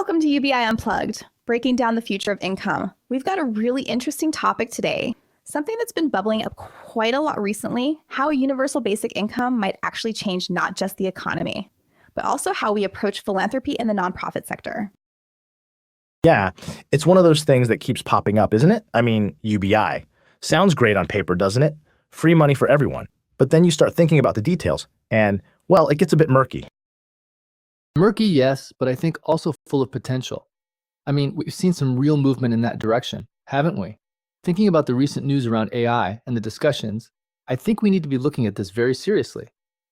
Welcome to UBI Unplugged, breaking down the future of income. We've got a really interesting topic today, something that's been bubbling up quite a lot recently, how a universal basic income might actually change not just the economy, but also how we approach philanthropy in the nonprofit sector. Yeah, it's one of those things that keeps popping up, isn't it? I mean, UBI. Sounds great on paper, doesn't it? Free money for everyone. But then you start thinking about the details, and, well, it gets a bit murky. Murky, yes, but I think also full of potential. I mean, we've seen some real movement in that direction, haven't we? Thinking about the recent news around AI and the discussions, I think we need to be looking at this very seriously.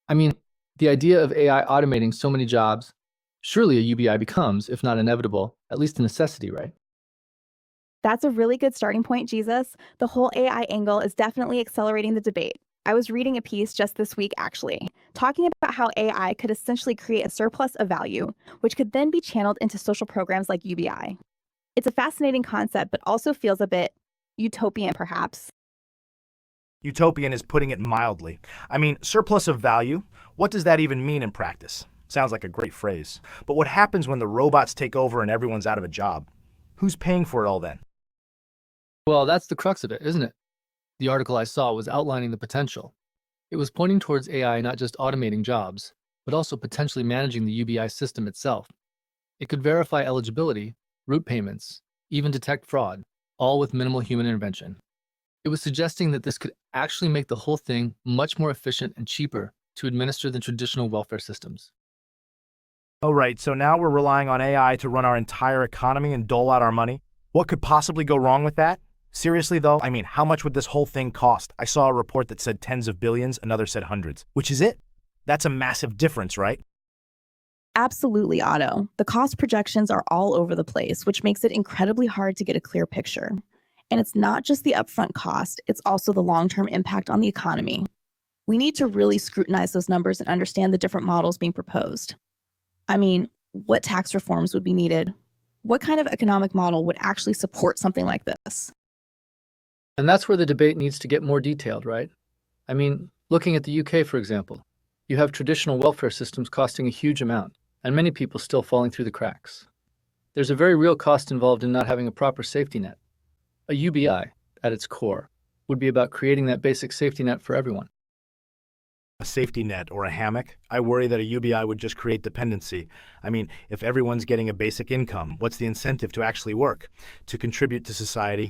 I mean, the idea of AI automating so many jobs, surely a UBI becomes, if not inevitable, at least a necessity, right? That's a really good starting point, Jesus. The whole AI angle is definitely accelerating the debate. I was reading a piece just this week, actually, talking about how AI could essentially create a surplus of value, which could then be channeled into social programs like UBI. It's a fascinating concept, but also feels a bit utopian, perhaps. Utopian is putting it mildly. I mean, surplus of value, what does that even mean in practice? Sounds like a great phrase. But what happens when the robots take over and everyone's out of a job? Who's paying for it all then? Well, that's the crux of it, isn't it? The article I saw was outlining the potential. It was pointing towards AI not just automating jobs, but also potentially managing the UBI system itself. It could verify eligibility, route payments, even detect fraud, all with minimal human intervention. It was suggesting that this could actually make the whole thing much more efficient and cheaper to administer than traditional welfare systems. Oh, right, so now we're relying on AI to run our entire economy and dole out our money? What could possibly go wrong with that? Seriously, though, I mean, how much would this whole thing cost? I saw a report that said tens of billions, another said hundreds. Which is it? That's a massive difference, right? Absolutely, Otto. The cost projections are all over the place, which makes it incredibly hard to get a clear picture. And it's not just the upfront cost, it's also the long-term impact on the economy. We need to really scrutinize those numbers and understand the different models being proposed. I mean, what tax reforms would be needed? What kind of economic model would actually support something like this? And that's where the debate needs to get more detailed, right? I mean, looking at the UK, for example, you have traditional welfare systems costing a huge amount, and many people still falling through the cracks. There's a very real cost involved in not having a proper safety net. A UBI, at its core, would be about creating that basic safety net for everyone. A safety net or a hammock? I worry that a UBI would just create dependency. I mean, if everyone's getting a basic income, what's the incentive to actually work, to contribute to society?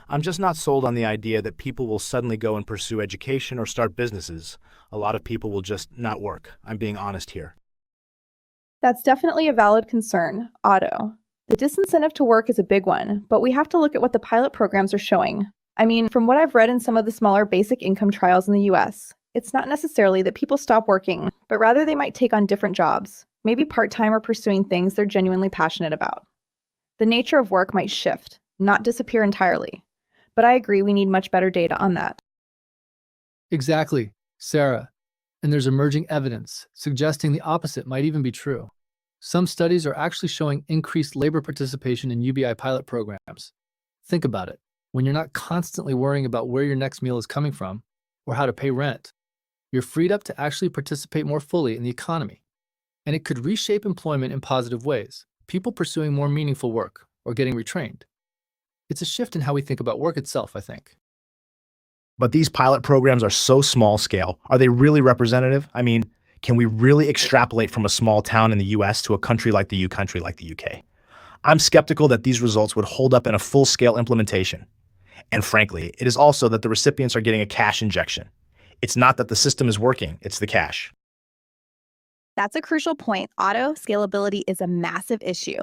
I'm just not sold on the idea that people will suddenly go and pursue education or start businesses. A lot of people will just not work. I'm being honest here. That's definitely a valid concern, Otto. The disincentive to work is a big one, but we have to look at what the pilot programs are showing. I mean, from what I've read in some of the smaller basic income trials in the US, it's not necessarily that people stop working, but rather they might take on different jobs, maybe part-time or pursuing things they're genuinely passionate about. The nature of work might shift, not disappear entirely. But I agree we need much better data on that. Exactly, Sarah. And there's emerging evidence suggesting the opposite might even be true. Some studies are actually showing increased labor participation in UBI pilot programs. Think about it. When you're not constantly worrying about where your next meal is coming from or how to pay rent, you're freed up to actually participate more fully in the economy. And it could reshape employment in positive ways, people pursuing more meaningful work or getting retrained. It's a shift in how we think about work itself, I think. But these pilot programs are so small scale. Are they really representative? I mean, can we really extrapolate from a small town in the US to a country like the UK? I'm skeptical that these results would hold up in a full-scale implementation. And frankly, it is also that the recipients are getting a cash injection. It's not that the system is working, it's the cash. That's a crucial point. Auto scalability is a massive issue.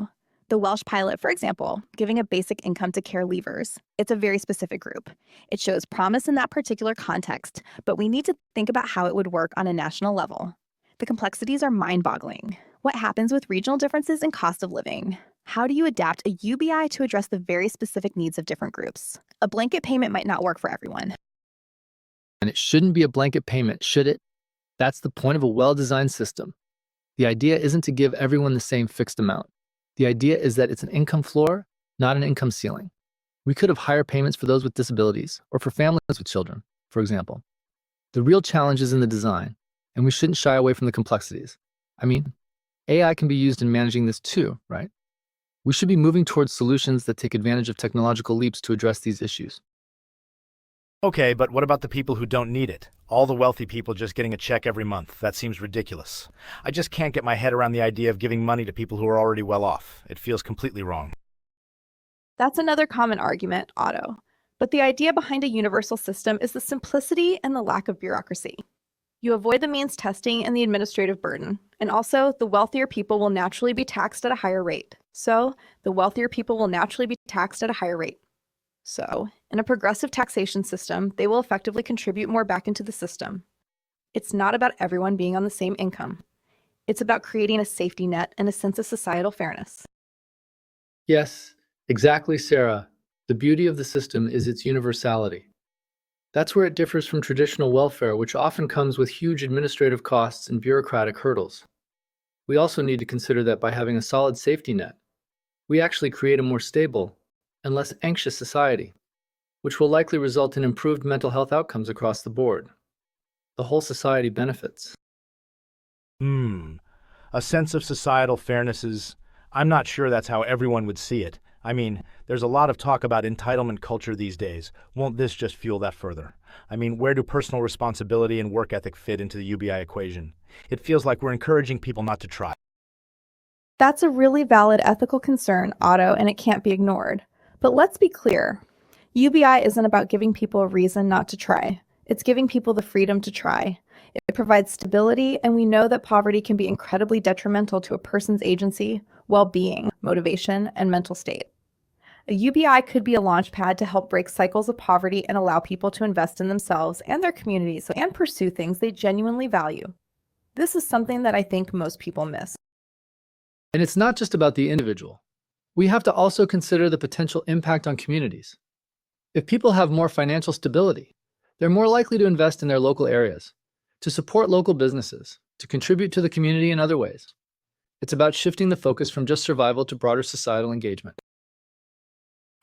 The Welsh pilot, for example, giving a basic income to care leavers. It's a very specific group. It shows promise in that particular context, but we need to think about how it would work on a national level. The complexities are mind-boggling. What happens with regional differences in cost of living? How do you adapt a UBI to address the very specific needs of different groups? A blanket payment might not work for everyone. And it shouldn't be a blanket payment, should it? That's the point of a well-designed system. The idea isn't to give everyone the same fixed amount. The idea is that it's an income floor, not an income ceiling. We could have higher payments for those with disabilities or for families with children, for example. The real challenge is in the design, and we shouldn't shy away from the complexities. I mean, AI can be used in managing this too, right? We should be moving towards solutions that take advantage of technological leaps to address these issues. Okay, but what about the people who don't need it? All the wealthy people just getting a check every month. That seems ridiculous. I just can't get my head around the idea of giving money to people who are already well off. It feels completely wrong. That's another common argument, Otto. But the idea behind a universal system is the simplicity and the lack of bureaucracy. You avoid the means testing and the administrative burden. And also, the wealthier people will naturally be taxed at a higher rate. So, in a progressive taxation system, they will effectively contribute more back into the system. It's not about everyone being on the same income. It's about creating a safety net and a sense of societal fairness. Yes, exactly, Sarah. The beauty of the system is its universality. That's where it differs from traditional welfare, which often comes with huge administrative costs and bureaucratic hurdles. We also need to consider that by having a solid safety net, we actually create a more stable and less anxious society, which will likely result in improved mental health outcomes across the board. The whole society benefits. A sense of societal fairness is... I'm not sure that's how everyone would see it. I mean, there's a lot of talk about entitlement culture these days. Won't this just fuel that further? I mean, where do personal responsibility and work ethic fit into the UBI equation? It feels like we're encouraging people not to try. That's a really valid ethical concern, Otto, and it can't be ignored. But let's be clear. UBI isn't about giving people a reason not to try. It's giving people the freedom to try. It provides stability, and we know that poverty can be incredibly detrimental to a person's agency, well-being, motivation, and mental state. A UBI could be a launchpad to help break cycles of poverty and allow people to invest in themselves and their communities and pursue things they genuinely value. This is something that I think most people miss. And it's not just about the individual. We have to also consider the potential impact on communities. If people have more financial stability, they're more likely to invest in their local areas, to support local businesses, to contribute to the community in other ways. It's about shifting the focus from just survival to broader societal engagement.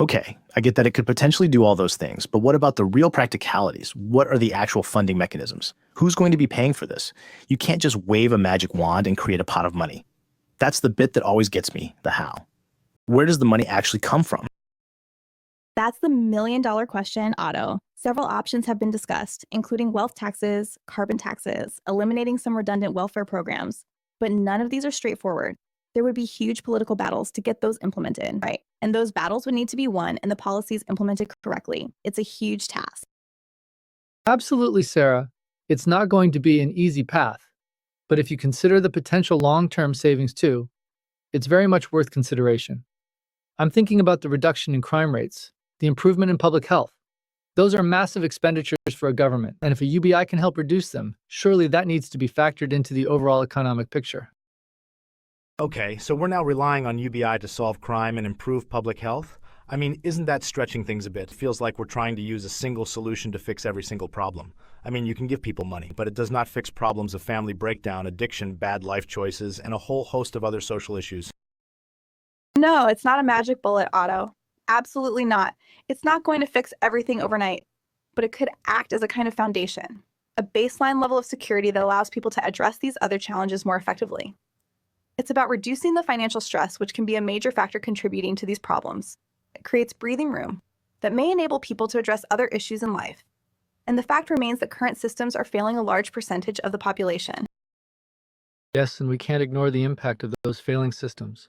Okay, I get that it could potentially do all those things, but what about the real practicalities? What are the actual funding mechanisms? Who's going to be paying for this? You can't just wave a magic wand and create a pot of money. That's the bit that always gets me, the how. Where does the money actually come from? That's the million-dollar question, Otto. Several options have been discussed, including wealth taxes, carbon taxes, eliminating some redundant welfare programs, but none of these are straightforward. There would be huge political battles to get those implemented, right? And those battles would need to be won and the policies implemented correctly. It's a huge task. Absolutely, Sarah. It's not going to be an easy path. But if you consider the potential long-term savings too, it's very much worth consideration. I'm thinking about the reduction in crime rates, the improvement in public health. Those are massive expenditures for a government, and if a UBI can help reduce them, surely that needs to be factored into the overall economic picture. Okay, so we're now relying on UBI to solve crime and improve public health? I mean, isn't that stretching things a bit? It feels like we're trying to use a single solution to fix every single problem. I mean, you can give people money, but it does not fix problems of family breakdown, addiction, bad life choices, and a whole host of other social issues. No, it's not a magic bullet, Otto. Absolutely not. It's not going to fix everything overnight, but it could act as a kind of foundation, a baseline level of security that allows people to address these other challenges more effectively. It's about reducing the financial stress, which can be a major factor contributing to these problems. It creates breathing room that may enable people to address other issues in life. And the fact remains that current systems are failing a large percentage of the population. Yes, and we can't ignore the impact of those failing systems.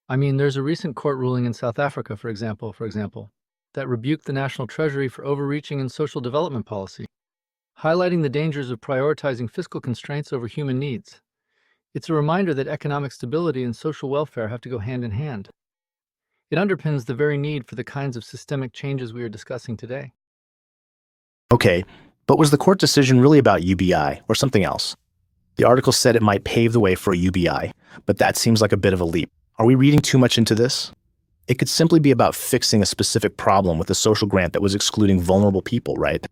I mean, there's a recent court ruling in South Africa, for example, that rebuked the National Treasury for overreaching in social development policy, highlighting the dangers of prioritizing fiscal constraints over human needs. It's a reminder that economic stability and social welfare have to go hand in hand. It underpins the very need for the kinds of systemic changes we are discussing today. Okay, but was the court decision really about UBI or something else? The article said it might pave the way for a UBI, but that seems like a bit of a leap. Are we reading too much into this? It could simply be about fixing a specific problem with a social grant that was excluding vulnerable people, right?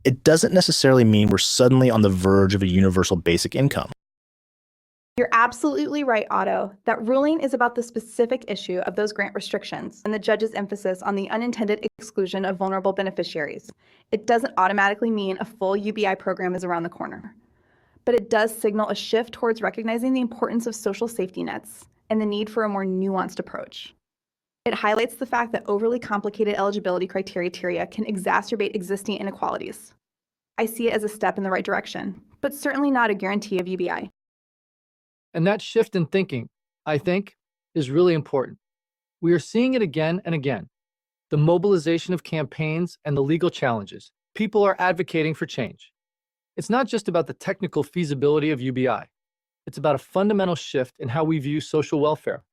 It doesn't necessarily mean we're suddenly on the verge of a universal basic income. You're absolutely right, Otto. That ruling is about the specific issue of those grant restrictions and the judge's emphasis on the unintended exclusion of vulnerable beneficiaries. It doesn't automatically mean a full UBI program is around the corner, but it does signal a shift towards recognizing the importance of social safety nets and the need for a more nuanced approach. It highlights the fact that overly complicated eligibility criteria can exacerbate existing inequalities. I see it as a step in the right direction, but certainly not a guarantee of UBI. And that shift in thinking, I think, is really important. We are seeing it again and again. The mobilization of campaigns and the legal challenges. People are advocating for change. It's not just about the technical feasibility of UBI. It's about a fundamental shift in how we view social welfare.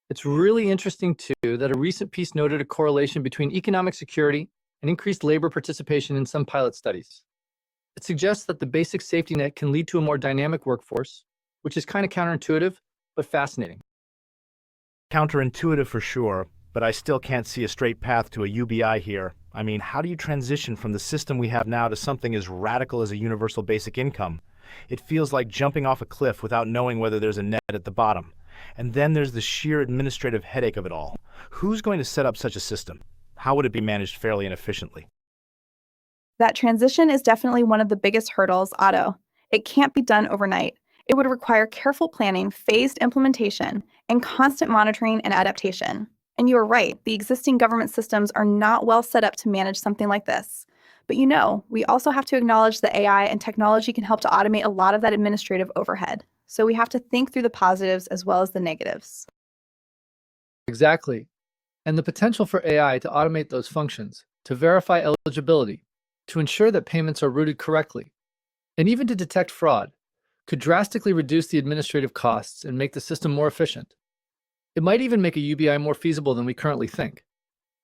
It's really interesting, too, that a recent piece noted a correlation between economic security and increased labor participation in some pilot studies. It suggests that the basic safety net can lead to a more dynamic workforce, which is kind of counterintuitive, but fascinating. Counterintuitive for sure, but I still can't see a straight path to a UBI here. I mean, how do you transition from the system we have now to something as radical as a universal basic income? It feels like jumping off a cliff without knowing whether there's a net at the bottom. And then there's the sheer administrative headache of it all. Who's going to set up such a system? How would it be managed fairly and efficiently? That transition is definitely one of the biggest hurdles, Otto. It can't be done overnight. It would require careful planning, phased implementation, and constant monitoring and adaptation. And you are right, the existing government systems are not well set up to manage something like this. But we also have to acknowledge that AI and technology can help to automate a lot of that administrative overhead. So we have to think through the positives as well as the negatives. Exactly. And the potential for AI to automate those functions, to verify eligibility, to ensure that payments are routed correctly, and even to detect fraud, could drastically reduce the administrative costs and make the system more efficient. It might even make a UBI more feasible than we currently think.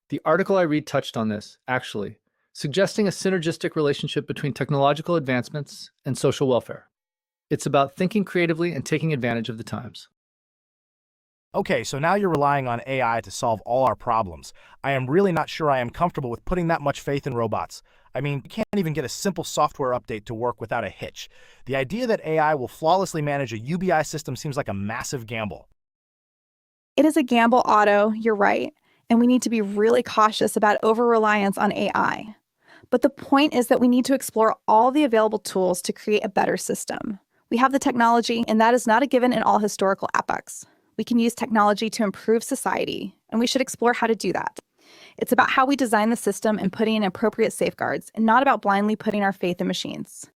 The article I read touched on this, actually, suggesting a synergistic relationship between technological advancements and social welfare. It's about thinking creatively and taking advantage of the times. Okay, so now you're relying on AI to solve all our problems. I am really not sure I am comfortable with putting that much faith in robots. I mean, you can't even get a simple software update to work without a hitch. The idea that AI will flawlessly manage a UBI system seems like a massive gamble. It is a gamble, Otto, you're right. And we need to be really cautious about over-reliance on AI. But the point is that we need to explore all the available tools to create a better system. We have the technology, and that is not a given in all historical epochs. We can use technology to improve society, and we should explore how to do that. It's about how we design the system and putting in appropriate safeguards, and not about blindly putting our faith in machines.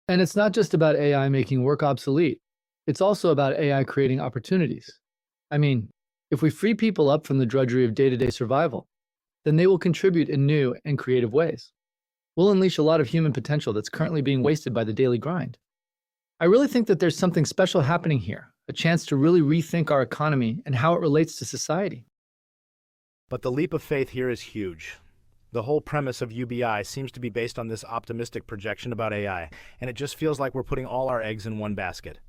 And it's not just about AI making work obsolete. It's also about AI creating opportunities. I mean, if we free people up from the drudgery of day-to-day survival, then they will contribute in new and creative ways. We'll unleash a lot of human potential that's currently being wasted by the daily grind. I really think that there's something special happening here, a chance to really rethink our economy and how it relates to society. But the leap of faith here is huge. The whole premise of UBI seems to be based on this optimistic projection about AI, and it just feels like we're putting all our eggs in one basket.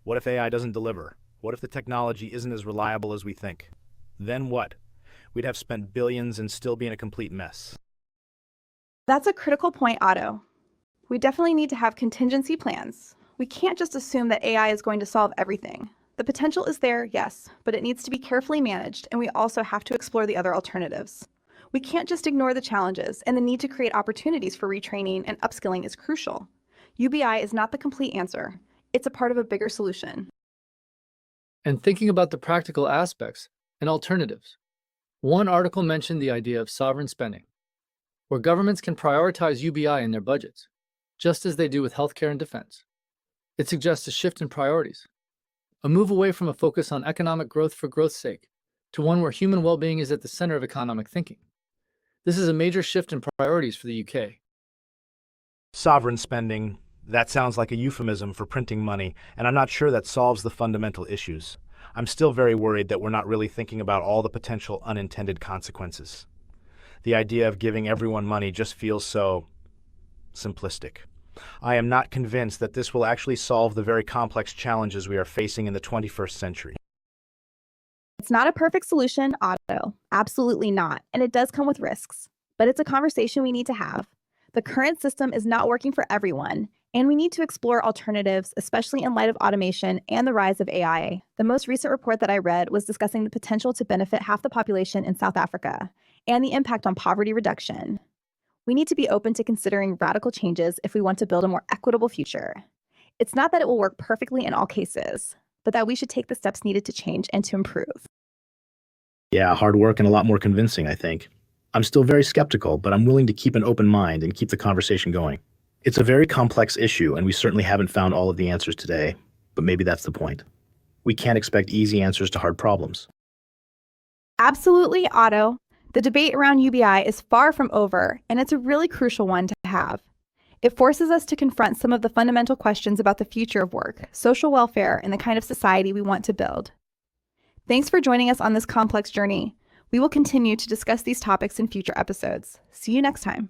What if AI doesn't deliver? What if the technology isn't as reliable as we think? Then what? We'd have spent billions and still be in a complete mess. That's a critical point, Otto. We definitely need to have contingency plans. We can't just assume that AI is going to solve everything. The potential is there, yes, but it needs to be carefully managed, and we also have to explore the other alternatives. We can't just ignore the challenges, and the need to create opportunities for retraining and upskilling is crucial. UBI is not the complete answer. It's a part of a bigger solution. And thinking about the practical aspects and alternatives. One article mentioned the idea of sovereign spending, where governments can prioritize UBI in their budgets, just as they do with healthcare and defense. It suggests a shift in priorities, a move away from a focus on economic growth for growth's sake, to one where human well-being is at the center of economic thinking. This is a major shift in priorities for the UK. Sovereign spending, that sounds like a euphemism for printing money, and I'm not sure that solves the fundamental issues. I'm still very worried that we're not really thinking about all the potential unintended consequences. The idea of giving everyone money just feels so simplistic. I am not convinced that this will actually solve the very complex challenges we are facing in the 21st century. It's not a perfect solution, Otto. Absolutely not. And it does come with risks. But it's a conversation we need to have. The current system is not working for everyone, and we need to explore alternatives, especially in light of automation and the rise of AI. The most recent report that I read was discussing the potential to benefit half the population in South Africa and the impact on poverty reduction. We need to be open to considering radical changes if we want to build a more equitable future. It's not that it will work perfectly in all cases, but that we should take the steps needed to change and to improve. Yeah, hard work and a lot more convincing, I think. I'm still very skeptical, but I'm willing to keep an open mind and keep the conversation going. It's a very complex issue, and we certainly haven't found all of the answers today, but maybe that's the point. We can't expect easy answers to hard problems. Absolutely, Otto. The debate around UBI is far from over, and it's a really crucial one to have. It forces us to confront some of the fundamental questions about the future of work, social welfare, and the kind of society we want to build. Thanks for joining us on this complex journey. We will continue to discuss these topics in future episodes. See you next time.